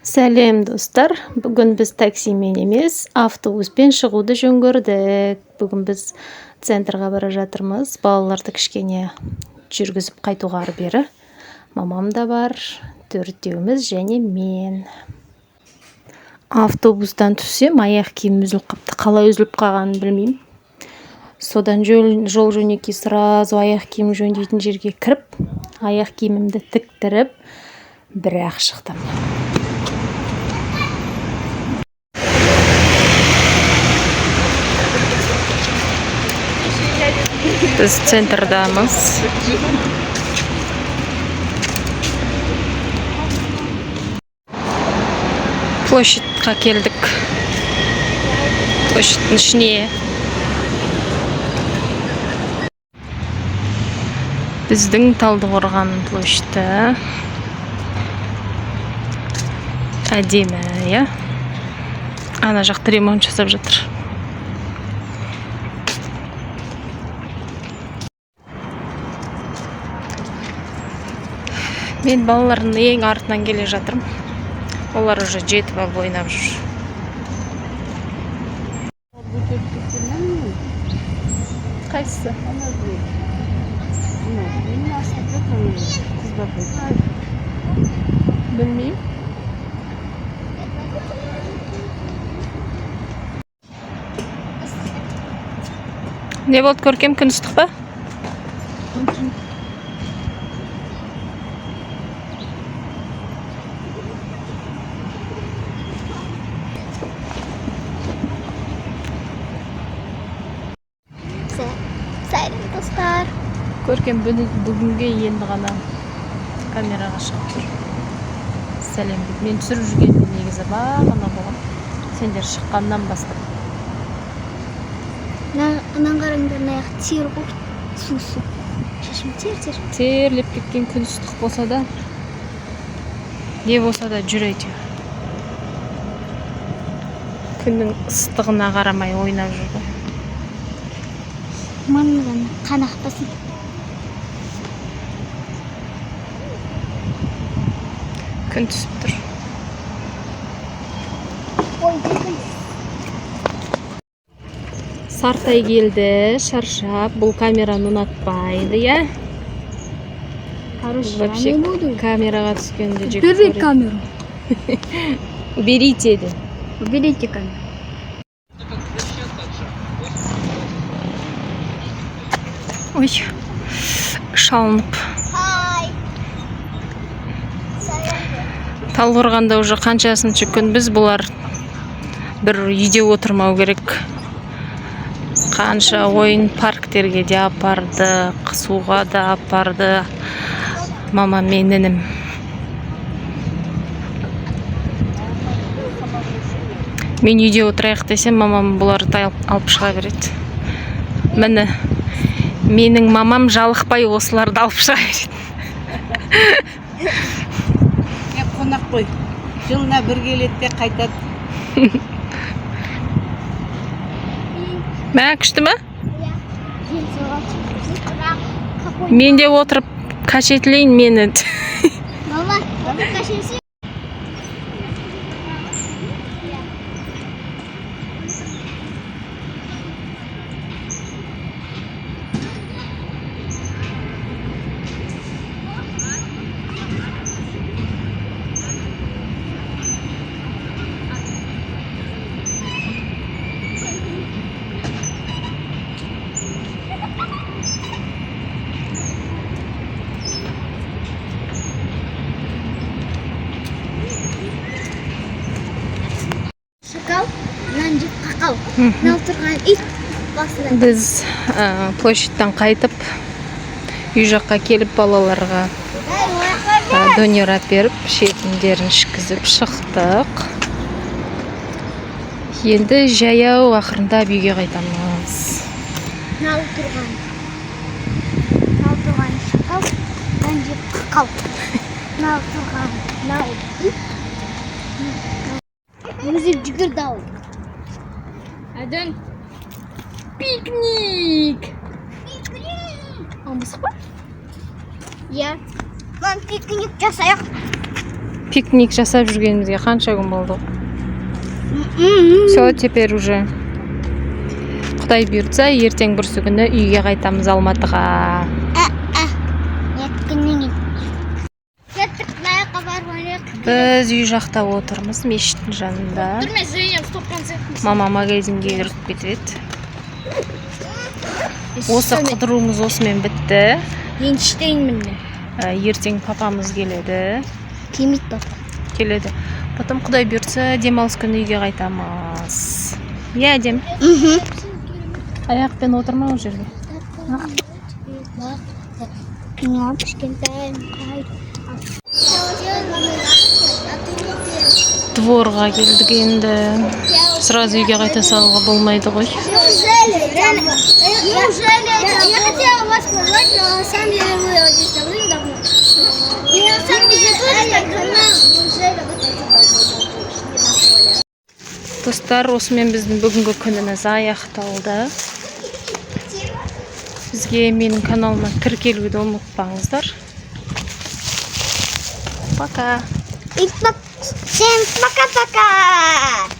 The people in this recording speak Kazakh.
Сәлем достар. Бүгін біз таксимен емес, автобуспен шығуды жөн көрдік. Бүгін біз центрға бара жатырмыз. Балаларды кішкене жүргізіп қайтуға ары бері. Мамам да бар, төртеуміз және мен. Автобустан түссем, аяқ киім үзіліп қапты. Қалай үзіліп қалғанын білмеймін. Содан жол жөнекей сразу аяқ киім жөндейтін жерге кіріп, аяқ киімімді тіктіріп, бірақ шықтым. Біз центрдамыз. Площадьқа келдік. Площадьтың ішіне. Біздің Талдықорған площадьті. Әдемі, иә? Ана жақта ремонт жасап жатыр. Мен балалардың ең артынан келе жатырмын. Олар уже жетіп алып ойнап жүр. Қайсысы? Білмеймін. Не болды, көркем, күн ыстық па? Сәлем достар. Көркем бүгінге енді ғана камераға шығып тұр. Сәлем деп. Мен түсіріп жүргенде негізі бағана болған. Сендер шыққаннан бастап. Анан қараңдар, аяқ тер ғой. Су. Шашым тер. Терлеп кеткен, күн ыстық болса да, не болса да жүр әйтеуір. Күннің ыстығына қарамай ойнап жүр ғой. Маңнан қанақпасын. Күн түсіп тұр. Сартай келді, шаршап. Бұл камераны ұнатпайды, я? Вообще камераға түскенде жек көреді. Берите камеру. Берите де. Берите камеру. Ой, шалынып. Талдықорғанда уже қаншасыншы күн біз, бұлар бір үйде отырмау керек. Қанша ойын парктерге де апарды, суға да апарды. Мама мен інім. Мен үйде отырайық десем, мамам бұларды алып шыға береді. Міне, менің мамам жалықпай осыларды алып шыға береді. Қонақ қой. Жылына бір келеді де қайтады. Мә, күшті ме? Мен де отырып качетлейін мені. Мама, кашенсің? Шықал, нанжып қақал. Нал тұрған ит басында. Біз площадьтан қайтып, үй жаққа келіп балаларға донер әперіп, шетіндерін ішкізіп шықтық. Енді жаяу ақырындап үйге қайтамыз. Нал тұрған шықал, нанжып қақал. Нал тұрған нал ит. Müzik cigir dağıl. Adın piknik. Amısık var? Ya. Lan piknik жасайық. Пикник жасап жүргенімізге қанша күн болды. Все, теперь уже Құдай бұйыртса, ертең бүрсі күні үйге қайтамыз Алматыға. Біз үй жақта отырмыз, мешіттің жанында. Мама магазинге кіріп кетеді. Осы қыдыруымыз осымен бітті. Ертең папамыз келеді. Келеді. Потом Құдай бұйыртса, демалыс күні үйге қайтамыз. Иә, Дем? Аяқпен отырма ол жерге. Дворға келдік енді. Сразу үйге қайта салуға болмайды ғой. Я хотела вас позвать, но на самом деле вы здесь давным-давно. И на самом деле тоже так давно. Неужели вы тоже давно? Достар, осымен біздің бүгінгі күніміз аяқталды. Бізге менің каналыма тіркелуді ұмытпаңыздар. Пока. Всем пока-пока!